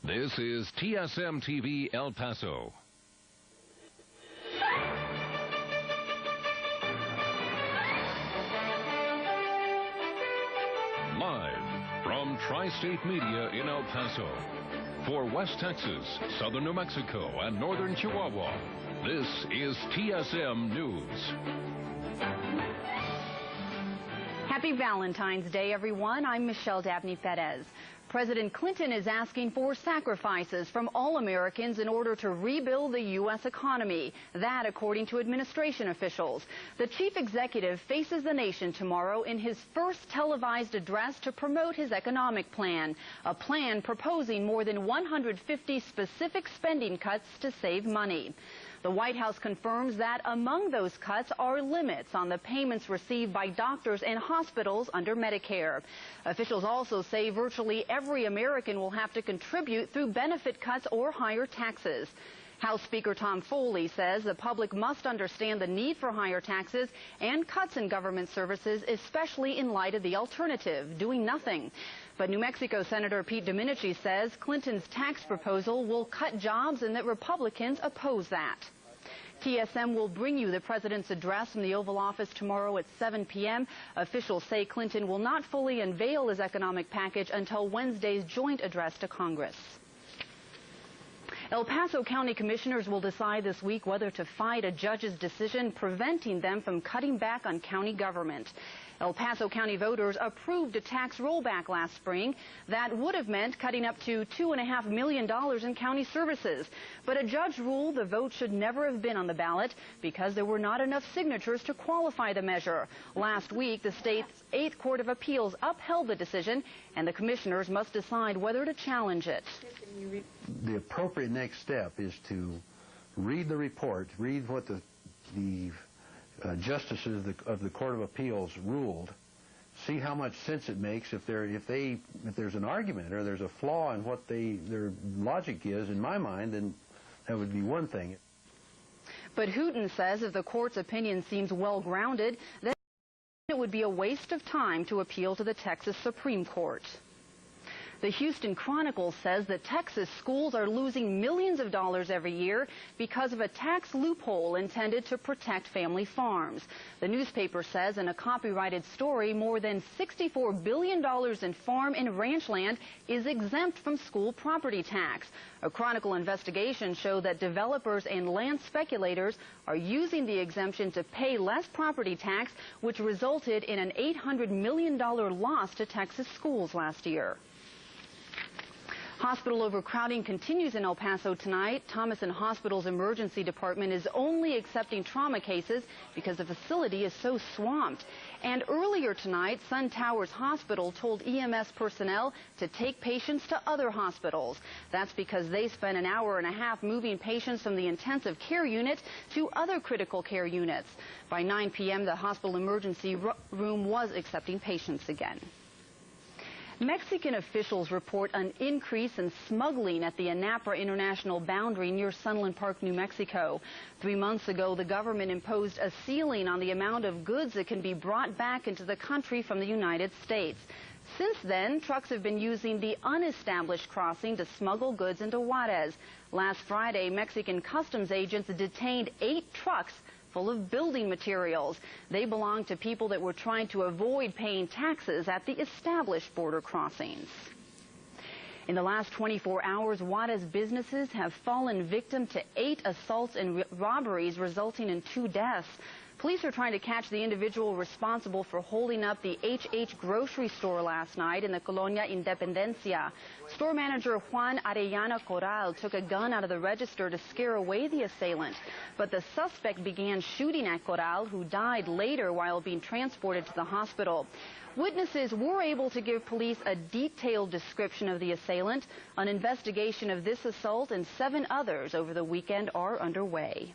This is TSM TV El Paso. Live from Tri-State Media in El Paso. For West Texas, Southern New Mexico, and Northern Chihuahua, this is TSM News. Happy Valentine's Day, everyone. I'm Michelle Dabney-Perez. President Clinton is asking for sacrifices from all Americans in order to rebuild the U.S. economy. That, according to administration officials. The chief executive faces the nation tomorrow in his first televised address to promote his economic plan, a plan proposing more than 150 specific spending cuts to save money. The White House confirms that among those cuts are limits on the payments received by doctors and hospitals under Medicare. Officials also say virtually every American will have to contribute through benefit cuts or higher taxes. House Speaker Tom Foley says the public must understand the need for higher taxes and cuts in government services, especially in light of the alternative, doing nothing. But New Mexico Senator Pete Domenici says Clinton's tax proposal will cut jobs and that Republicans oppose that. TSM will bring you the president's address from the Oval Office tomorrow at 7 p.m. Officials say Clinton will not fully unveil his economic package until Wednesday's joint address to Congress. El Paso County Commissioners will decide this week whether to fight a judge's decision preventing them from cutting back on county government. El Paso County voters approved a tax rollback last spring that would have meant cutting up to $2.5 million in county services. But a judge ruled the vote should never have been on the ballot because there were not enough signatures to qualify the measure. Last week, the state's 8th Court of Appeals upheld the decision, and the commissioners must decide whether to challenge it. The appropriate next step is to read the report, read what the justices of the Court of Appeals ruled, see how much sense it makes. If there's an argument or there's a flaw in what their logic is, in my mind, then that would be one thing. But Hooten says if the court's opinion seems well-grounded, then it would be a waste of time to appeal to the Texas Supreme Court. The Houston Chronicle says that Texas schools are losing millions of dollars every year because of a tax loophole intended to protect family farms. The newspaper says in a copyrighted story more than $64 billion in farm and ranch land is exempt from school property tax. A Chronicle investigation showed that developers and land speculators are using the exemption to pay less property tax, which resulted in an $800 million loss to Texas schools last year. Hospital overcrowding continues in El Paso tonight. Thomason Hospital's emergency department is only accepting trauma cases because the facility is so swamped. And earlier tonight, Sun Towers Hospital told EMS personnel to take patients to other hospitals. That's because they spent an hour and a half moving patients from the intensive care unit to other critical care units. By 9 p.m., the hospital emergency room was accepting patients again. Mexican officials report an increase in smuggling at the Anapra International boundary near Sunland Park, New Mexico. 3 months ago, the government imposed a ceiling on the amount of goods that can be brought back into the country from the United States. Since then, trucks have been using the unestablished crossing to smuggle goods into Juarez. Last Friday, Mexican customs agents detained 8 trucks full of building materials. They belong to people that were trying to avoid paying taxes at the established border crossings. In the last 24 hours, Juarez businesses have fallen victim to 8 assaults and robberies, resulting in 2 deaths. Police are trying to catch the individual responsible for holding up the HH grocery store last night in the Colonia Independencia. Store manager Juan Arellana Corral took a gun out of the register to scare away the assailant. But the suspect began shooting at Corral, who died later while being transported to the hospital. Witnesses were able to give police a detailed description of the assailant. An investigation of this assault and 7 others over the weekend are underway.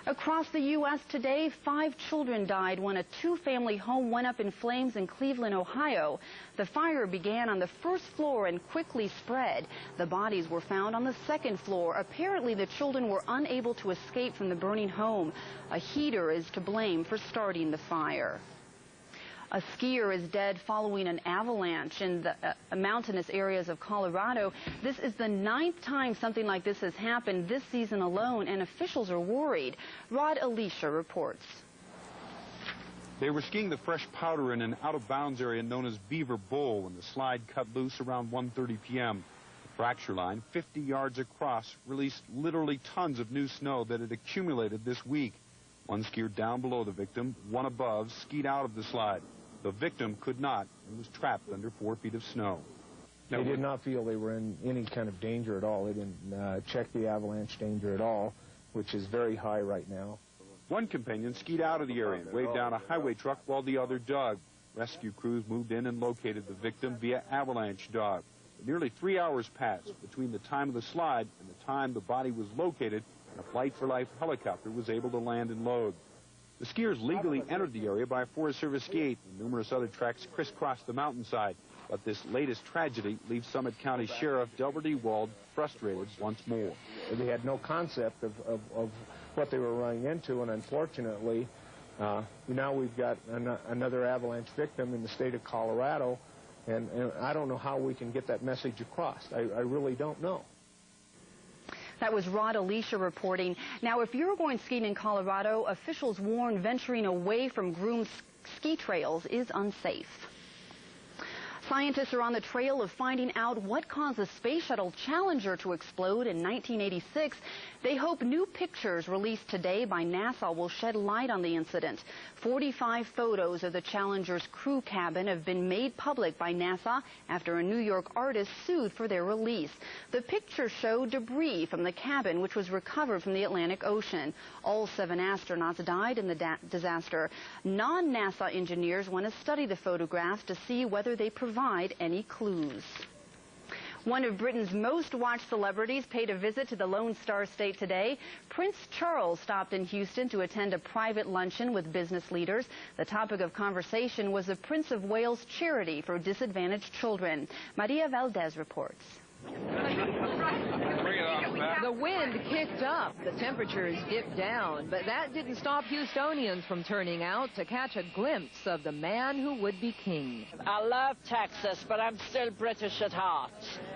Across the U.S. today, 5 children died when a 2-family home went up in flames in Cleveland, Ohio. The fire began on the 1st floor and quickly spread. The bodies were found on the 2nd floor. Apparently, the children were unable to escape from the burning home. A heater is to blame for starting the fire. A skier is dead following an avalanche in the mountainous areas of Colorado. This is the 9th time something like this has happened this season alone, and officials are worried. Rod Alicia reports. They were skiing the fresh powder in an out-of-bounds area known as Beaver Bowl when the slide cut loose around 1:30 p.m. The fracture line, 50 yards across, released literally tons of new snow that had accumulated this week. One skier down below the victim, one above, skied out of the slide. The victim could not and was trapped under 4 feet of snow. They did not feel they were in any kind of danger at all. They didn't check the avalanche danger at all, which is very high right now. One companion skied out of the area and waved down a highway truck while the other dug. Rescue crews moved in and located the victim via avalanche dog. Nearly 3 hours passed between the time of the slide and the time the body was located, and a Flight for Life helicopter was able to land and load. The skiers legally entered the area by a Forest Service gate, and numerous other tracks crisscrossed the mountainside. But this latest tragedy leaves Summit County Sheriff Delbert E. Wald frustrated once more. They had no concept of what they were running into, and unfortunately, now we've got another avalanche victim in the state of Colorado, and I don't know how we can get that message across. I really don't know. That was Rod Alicia reporting. Now, if you're going skiing in Colorado, officials warn venturing away from groomed ski trails is unsafe. Scientists are on the trail of finding out what caused the Space Shuttle Challenger to explode in 1986. They hope new pictures released today by NASA will shed light on the incident. 45 photos of the Challenger's crew cabin have been made public by NASA after a New York artist sued for their release. The pictures show debris from the cabin, which was recovered from the Atlantic Ocean. All 7 astronauts died in the disaster. Non-NASA engineers want to study the photographs to see whether they provide any clues. One of Britain's most watched celebrities paid a visit to the Lone Star State today. Prince Charles stopped in Houston to attend a private luncheon with business leaders. The topic of conversation was the Prince of Wales charity for disadvantaged children. Maria Valdez reports. The wind kicked up, the temperatures dipped down, but that didn't stop Houstonians from turning out to catch a glimpse of the man who would be king. I love Texas, but I'm still British at heart,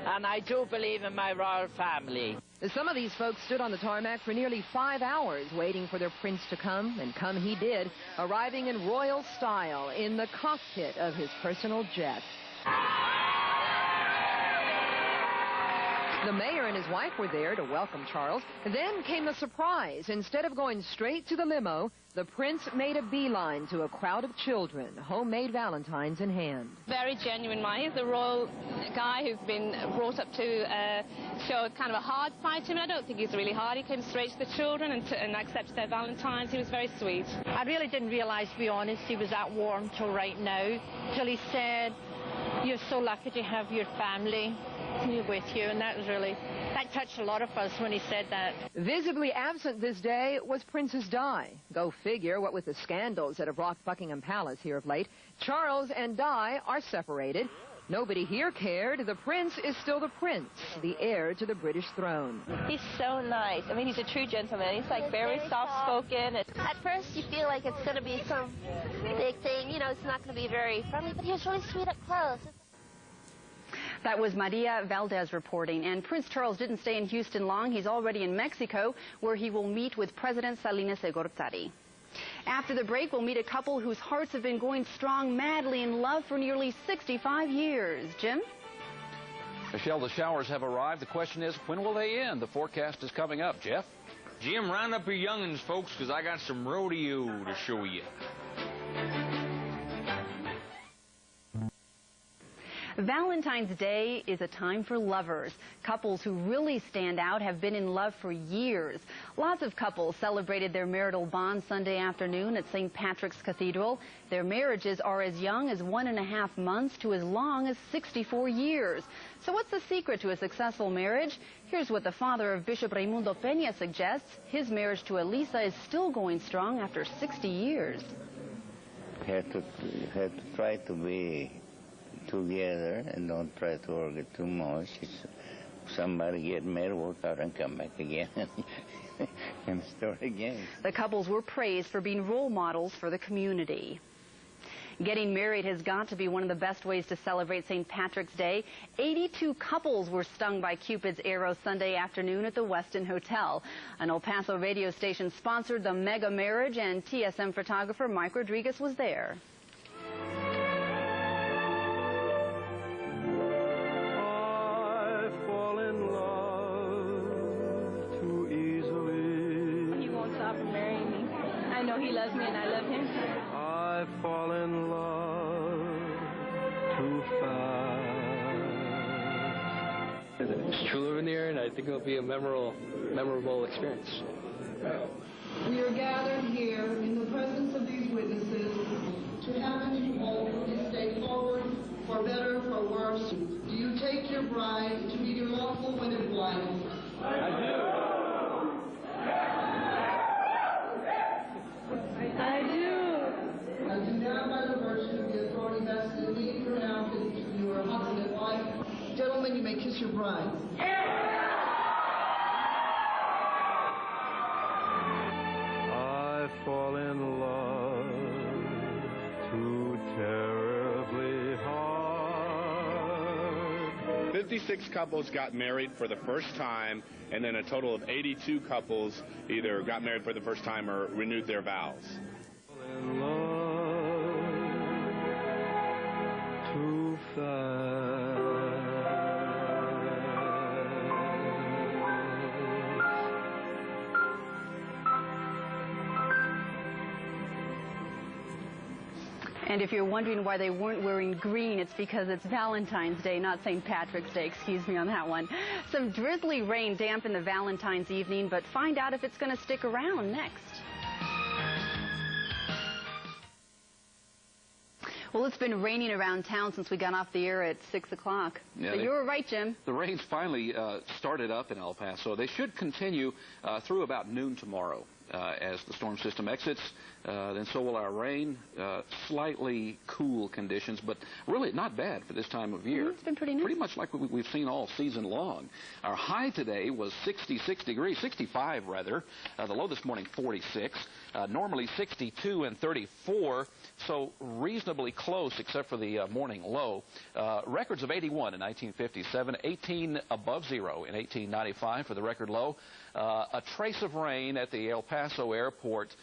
and I do believe in my royal family. Some of these folks stood on the tarmac for nearly 5 hours waiting for their prince to come, and come he did, arriving in royal style in the cockpit of his personal jet. The mayor and his wife were there to welcome Charles. Then came the surprise. Instead of going straight to the limo, the prince made a beeline to a crowd of children, homemade valentines in hand. Very genuine man. He's the royal guy who's been brought up to show kind of a hard side to him. I don't think he's really hard. He came straight to the children and accepted their valentines. He was very sweet. I really didn't realize, to be honest, he was that warm till right now, till he said, "You're so lucky to have your family with you," and that touched a lot of us when he said that. Visibly absent this day was Princess Di. Go figure, what with the scandals that have rocked Buckingham Palace here of late. Charles and Di are separated. Nobody here cared. The prince is still the prince, the heir to the British throne. He's so nice. I mean, he's a true gentleman. He's like very soft-spoken. At first, you feel like it's going to be some big thing. You know, it's not going to be very friendly, but he was really sweet up close. That was Maria Valdez reporting. And Prince Charles didn't stay in Houston long. He's already in Mexico, where he will meet with President Salinas de Gortari. After the break, we'll meet a couple whose hearts have been going strong, madly in love for nearly 65 years. Jim? Michelle, the showers have arrived. The question is, when will they end? The forecast is coming up. Jeff? Jim, round up your young'uns, folks, because I got some rodeo to show you. Valentine's Day is a time for lovers. Couples who really stand out have been in love for years. Lots of couples celebrated their marital bond Sunday afternoon at St. Patrick's Cathedral. Their marriages are as young as 1.5 months to as long as 64 years. So what's the secret to a successful marriage? Here's what the father of Bishop Raimundo Peña suggests. His marriage to Elisa is still going strong after 60 years. Have to try to be together and don't try to argue too much. Somebody get married, work out, and come back again and start again. The couples were praised for being role models for the community. Getting married has got to be one of the best ways to celebrate St. Patrick's Day. 82 couples were stung by Cupid's arrow Sunday afternoon at the Westin Hotel. An El Paso radio station sponsored the mega marriage, and TSM photographer Mike Rodriguez was there. He loves me and I love him. I fall in love too fast. It's true love in the air, and I think it'll be a memorable experience. We are gathered here in the presence of these witnesses to heaven and hope this day forward, for better, for worse. Do you take your bride to be your lawful wedded wife? I do. I do. I do now, by the virtue of the authority vested in me, pronounce that you are husband and wife. Gentlemen, you may kiss your bride. I fall in love too terribly hard. 56 couples got married for the first time, and then a total of 82 couples either got married for the first time or renewed their vows. In love too fast. And if you're wondering why they weren't wearing green, it's because it's Valentine's Day, not St. Patrick's Day. Excuse me on that one. Some drizzly rain dampened the Valentine's evening, but find out if it's going to stick around next. Well, it's been raining around town since we got off the air at 6 o'clock. Yeah, so you were right, Jim. The rain's finally started up in El Paso. They should continue through about noon tomorrow as the storm system exits. Then so will our rain. Slightly cool conditions, but really not bad for this time of year. It's been pretty nice. Pretty much like we've seen all season long. Our high today was 66 degrees, 65 rather. The low this morning, 46. Normally 62 and 34, so reasonably close except for the morning low. Records of 81 in 1957, 18 above zero in 1895 for the record low. A trace of rain at the El Paso airport,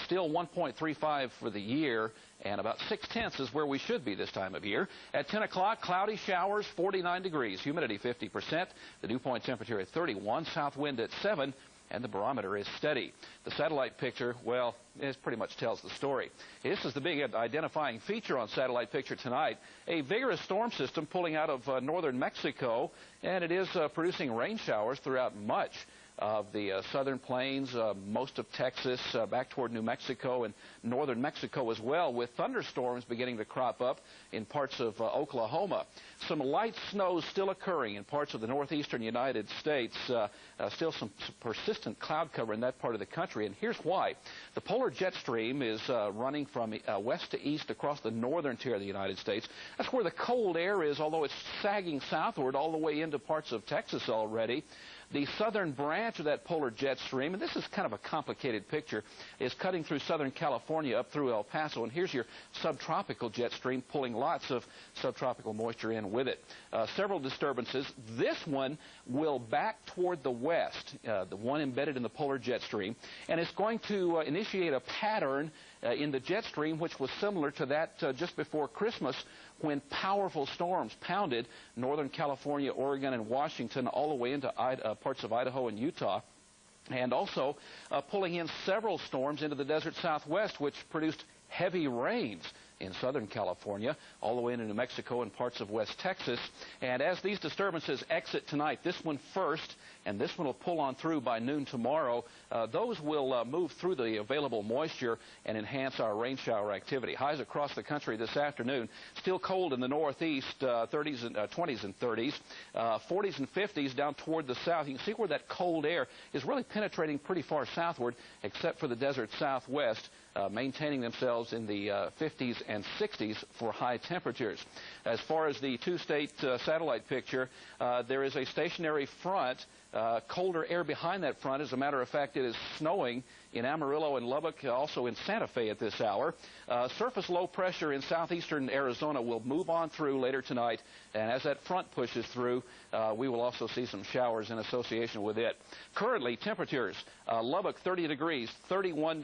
still 1.35 for the year, and about 0.6 is where we should be this time of year. At 10 o'clock, cloudy showers, 49 degrees, humidity 50%, the dew point temperature at 31, south wind at 7, and the barometer is steady. The satellite picture, well, it pretty much tells the story. This is the big identifying feature on satellite picture tonight. A vigorous storm system pulling out of northern Mexico, and it is producing rain showers throughout much of the southern plains, most of Texas, back toward New Mexico and northern Mexico as well, with thunderstorms beginning to crop up in parts of Oklahoma. Some light snow still occurring in parts of the northeastern United States. Still some persistent cloud cover in that part of the country, and here's why. The polar jet stream is running from west to east across the northern tier of the United States. That's where the cold air is, although it's sagging southward all the way into parts of Texas already. The southern branch of that polar jet stream, and this is kind of a complicated picture, is cutting through southern California up through El Paso, and here's your subtropical jet stream pulling lots of subtropical moisture in with it. Several disturbances. This one will back toward the west, the one embedded in the polar jet stream, and it's going to initiate a pattern in the jet stream which was similar to that just before Christmas, when powerful storms pounded northern California, Oregon, and Washington all the way into parts of Idaho and Utah, and also pulling in several storms into the desert southwest, which produced heavy rains in southern California, all the way into New Mexico and parts of West Texas. And as these disturbances exit tonight, this one first, and this one will pull on through by noon tomorrow, those will move through the available moisture and enhance our rain shower activity. Highs across the country this afternoon. Still cold in the northeast, 30s and 20s and 30s, 40s and 50s down toward the south. You can see where that cold air is really penetrating pretty far southward, except for the desert southwest. maintaining themselves in the 50s and 60s for high temperatures. As far as the two-state satellite picture, there is a stationary front, colder air behind that front. As a matter of fact, it is snowing in Amarillo and Lubbock, also in Santa Fe at this hour. Surface low pressure in southeastern Arizona will move on through later tonight, and as that front pushes through, we will also see some showers in association with it. Currently, temperatures, Lubbock 30 degrees, 31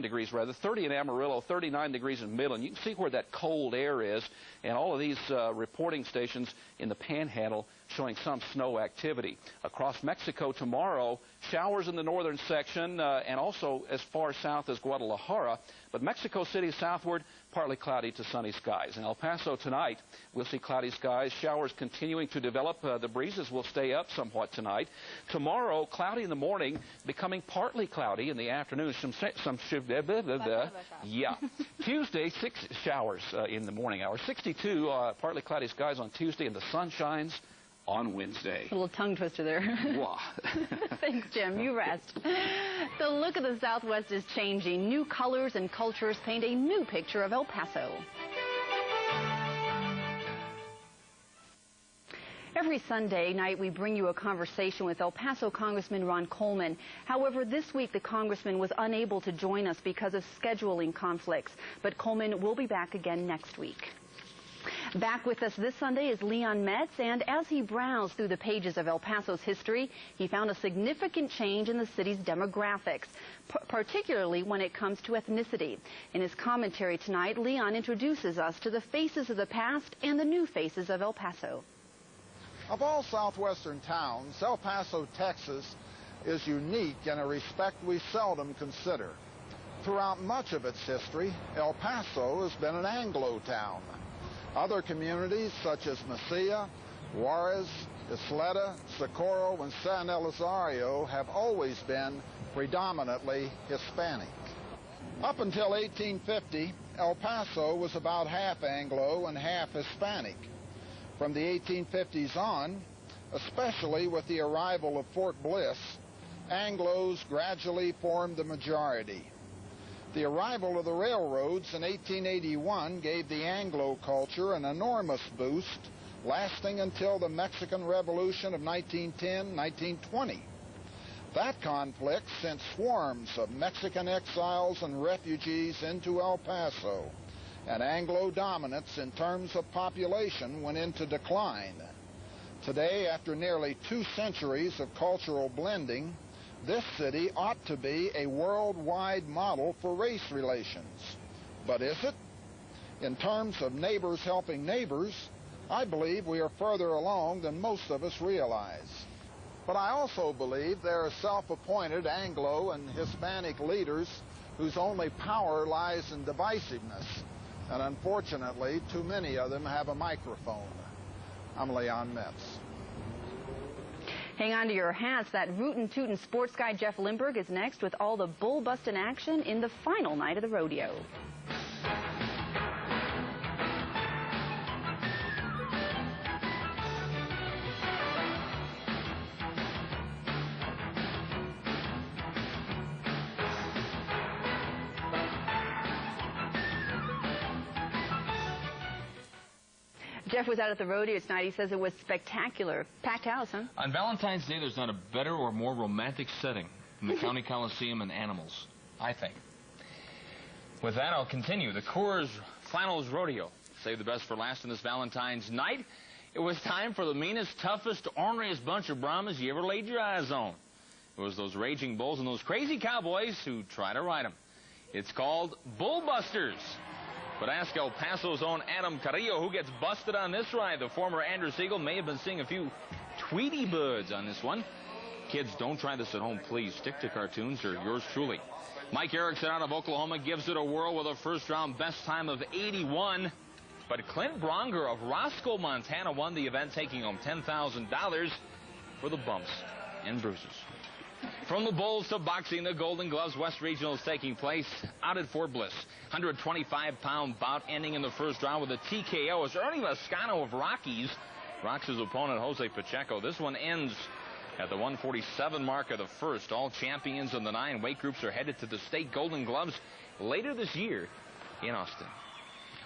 degrees rather, 30 in Amarillo, 39 degrees in Midland. You can see where that cold air is, and all of these reporting stations in the Panhandle showing some snow activity. Across Mexico tomorrow, showers in the northern section and also as far south as Guadalajara, but Mexico City southward, partly cloudy to sunny skies. In El Paso tonight, we'll see cloudy skies, showers continuing to develop. The breezes will stay up somewhat tonight. Tomorrow, cloudy in the morning, becoming partly cloudy in the afternoon. Yeah. Tuesday, 6 showers in the morning hours. 62, partly cloudy skies on Tuesday, and the sun shines on Wednesday. A little tongue twister there. Wow. Thanks, Jim. You rest. The look of the Southwest is changing. New colors and cultures paint a new picture of El Paso. Every Sunday night, we bring you a conversation with El Paso Congressman Ron Coleman. However, this week, the congressman was unable to join us because of scheduling conflicts. But Coleman will be back again next week. Back with us this Sunday is Leon Metz, and as he browsed through the pages of El Paso's history, he found a significant change in the city's demographics, particularly when it comes to ethnicity. In his commentary tonight, Leon introduces us to the faces of the past and the new faces of El Paso. Of all southwestern towns, El Paso, Texas is unique in a respect we seldom consider. Throughout much of its history, El Paso has been an Anglo town. Other communities such as Mesilla, Juarez, Isleta, Socorro, and San Elizario have always been predominantly Hispanic. Up until 1850, El Paso was about half Anglo and half Hispanic. From the 1850s on, especially with the arrival of Fort Bliss, Anglos gradually formed the majority. The arrival of the railroads in 1881 gave the Anglo culture an enormous boost, lasting until the Mexican Revolution of 1910-1920. That conflict sent swarms of Mexican exiles and refugees into El Paso, and Anglo dominance in terms of population went into decline. Today, after nearly 2 centuries of cultural blending, this city ought to be a worldwide model for race relations. But is it? In terms of neighbors helping neighbors, I believe we are further along than most of us realize. But I also believe there are self-appointed Anglo and Hispanic leaders whose only power lies in divisiveness, and unfortunately, too many of them have a microphone. I'm Leon Metz. Hang on to your hats. That rootin' tootin' sports guy Jeff Limberg is next with all the bull-bustin' action in the final night of the rodeo. Jeff was out at the rodeo tonight. He says it was spectacular. Packed house, huh? On Valentine's Day, there's not a better or more romantic setting than the County Coliseum and animals, I think. With that, I'll continue. The Coors Flannels Rodeo. Save the best for last on this Valentine's night. It was time for the meanest, toughest, orneriest bunch of Brahmas you ever laid your eyes on. It was those raging bulls and those crazy cowboys who try to ride them. It's called Bull Busters. But ask El Paso's own Adam Carrillo who gets busted on this ride. The former Andrew Siegel may have been seeing a few Tweety birds on this one. Kids, don't try this at home, please. Stick to cartoons or yours truly. Mike Erickson out of Oklahoma gives it a whirl with a first-round best time of 81. But Clint Bronger of Roscoe, Montana won the event, taking home $10,000 for the bumps and bruises. From the bulls to boxing, the Golden Gloves West Regional is taking place out at Fort Bliss. 125-pound bout ending in the first round with a TKO as Ernie Lascano of Rockies rocks his opponent Jose Pacheco. This one ends At the 147 mark of the first, all champions in the 9 weight groups are headed to the state Golden Gloves later this year in Austin.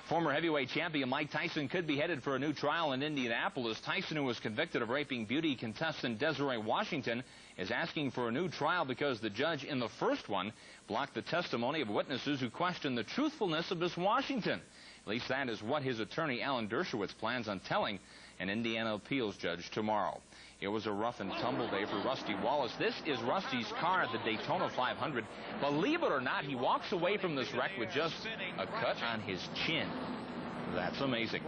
Former heavyweight champion Mike Tyson could be headed for a new trial in Indianapolis. Tyson, who was convicted of raping beauty contestant Desiree Washington, is asking for a new trial because the judge in the first one blocked the testimony of witnesses who questioned the truthfulness of Miss Washington. At least that is what his attorney Alan Dershowitz plans on telling an Indiana appeals judge tomorrow. It was a rough and tumble day for Rusty Wallace. This is Rusty's car at the Daytona 500. Believe it or not, he walks away from this wreck with just a cut on his chin. That's amazing.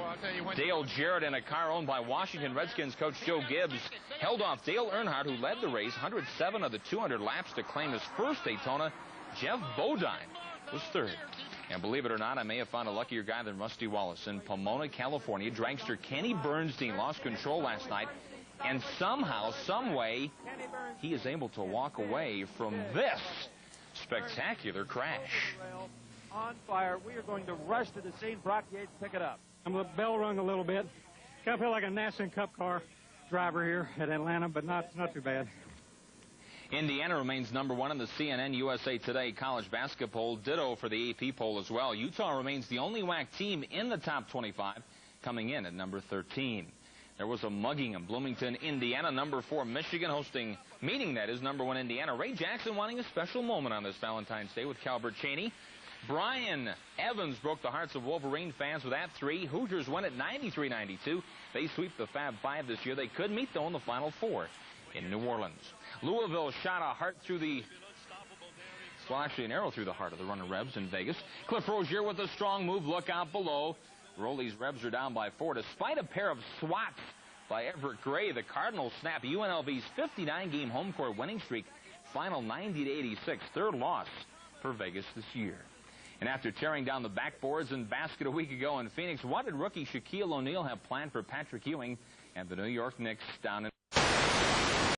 Dale Jarrett, in a car owned by Washington Redskins coach Joe Gibbs, held off Dale Earnhardt, who led the race 107 of the 200 laps to claim his first Daytona. Jeff Bodine was third. And believe it or not, I may have found a luckier guy than Rusty Wallace. In Pomona, California, dragster Kenny Bernstein lost control last night. And somehow, some way, he is able to walk away from this spectacular crash. On fire. We are going to rush to the scene. Brock Yates, pick it up. I'm a bell rung a little bit. Kind of feel like a National Cup car driver here at Atlanta, but not too bad. Indiana remains #1 in the CNN USA Today college basketball. Ditto for the AP poll as well. Utah remains the only WAC team in the top 25, coming in at number 13. There was a mugging in Bloomington, Indiana. #4 Michigan hosting meeting that is #1 Indiana. Ray Jackson wanting a special moment on this Valentine's Day with Calbert Cheney. Brian Evans broke the hearts of Wolverine fans with that 3. Hoosiers win at 93-92. They sweep the Fab Five this year. They could meet, though, in the Final Four in New Orleans. Louisville shot a heart through the... Well, actually, an arrow through the heart of the Running Rebs in Vegas. Cliff Rozier with a strong move. Look out below. Rollies Rebs are down by 4. Despite a pair of swats by Everett Gray, the Cardinals snap UNLV's 59-game home court winning streak. Final 90-86. Third loss for Vegas this year. And after tearing down the backboards and basket a week ago in Phoenix, what did rookie Shaquille O'Neal have planned for Patrick Ewing and the New York Knicks down in